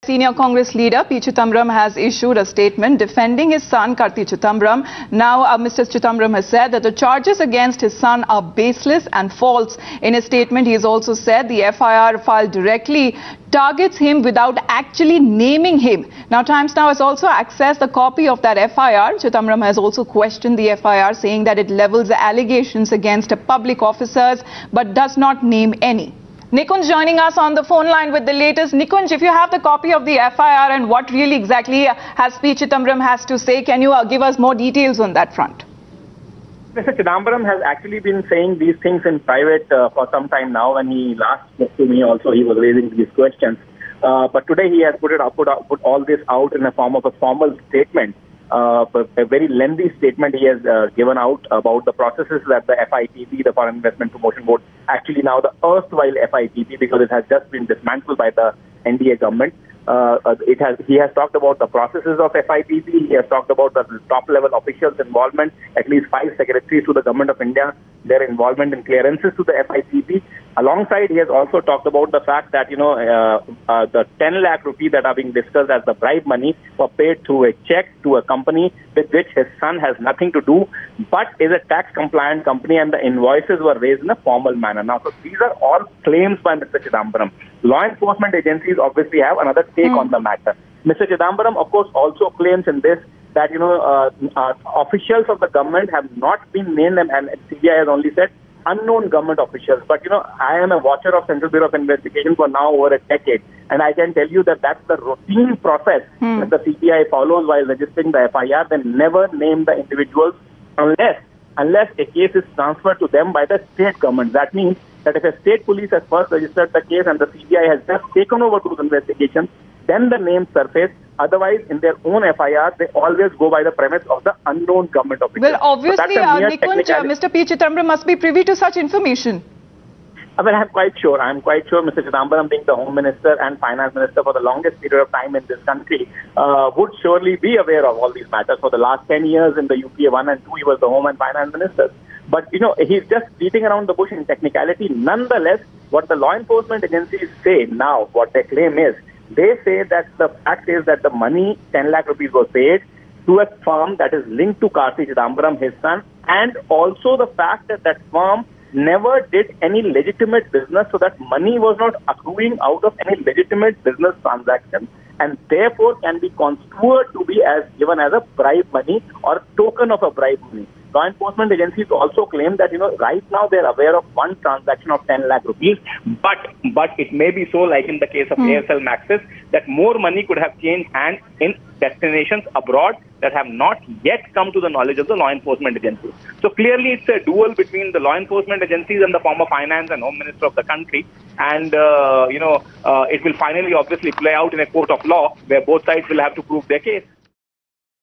Senior Congress leader P Chidambaram has issued a statement defending his son Karti Chidambaram. Now, Mr. Chidambaram has said that the charges against his son are baseless and false. In his statement, he has also said the FIR filed directly targets him without actually naming him. Now, Times Now has also accessed a copy of that FIR. Chidambaram has also questioned the FIR, saying that it levels allegations against public officers but does not name any. Nikunj joining us on the phone line with the latest. Nikunj, if you have the copy of the FIR and what really exactly has P Chidambaram has to say, can you give us more details on that front? Mr. Chidambaram has actually been saying these things in private for some time now. When he last spoke to me also, he was raising these questions. But today he has put all this out in the form of a formal statement. A very lengthy statement he has given out about the processes that the FIPB, the Foreign Investment Promotion Board, actually now the erstwhile FIPB, because it has just been dismantled by the NDA government. He has talked about the processes of FIPB. He has talked about the top-level officials' involvement, at least 5 secretaries to the Government of India, their involvement in clearances to the FIPB. Alongside, he has also talked about the fact that, the 10 lakh rupees that are being discussed as the bribe money were paid through a check to a company with which his son has nothing to do, but is a tax-compliant company, and the invoices were raised in a formal manner. Now, so these are all claims by Mr. Chidambaram. Law enforcement agencies obviously have another take on the matter. Mr. Chidambaram, of course, also claims in this that, officials of the government have not been named, and CBI has only said unknown government officials. But, I am a watcher of Central Bureau of Investigation for now over a decade, and I can tell you that that's the routine process that the CBI follows while registering the FIR. They never name the individuals unless a case is transferred to them by the state government. That means that if a state police has first registered the case and the CBI has just taken over to the investigation, then the names surface. Otherwise, in their own FIR, they always go by the premise of the unknown government official. Well, obviously, Nikunj, Mr. P Chidambaram must be privy to such information. Well, I'm quite sure Mr. Chidambaram, being the Home Minister and Finance Minister for the longest period of time in this country, would surely be aware of all these matters. For the last 10 years in the UPA 1 and 2, he was the Home and Finance Minister. But, he's just beating around the bush in technicality. Nonetheless, what the law enforcement agencies say now, what they claim is, they say that the fact is that the money, 10 lakh rupees, was paid to a firm that is linked to Karti Chidambaram, his son, and also the fact that that firm never did any legitimate business, so that money was not accruing out of any legitimate business transaction, and therefore can be construed to be given as a bribe money or token of a bribe money. Law enforcement agencies also claim that, right now they're aware of one transaction of 10 lakh rupees, but it may be so, like in the case of ASL Maxis, that more money could have changed hands in destinations abroad that have not yet come to the knowledge of the law enforcement agencies. So clearly it's a duel between the law enforcement agencies and the former finance and home minister of the country. And, it will finally obviously play out in a court of law where both sides will have to prove their case.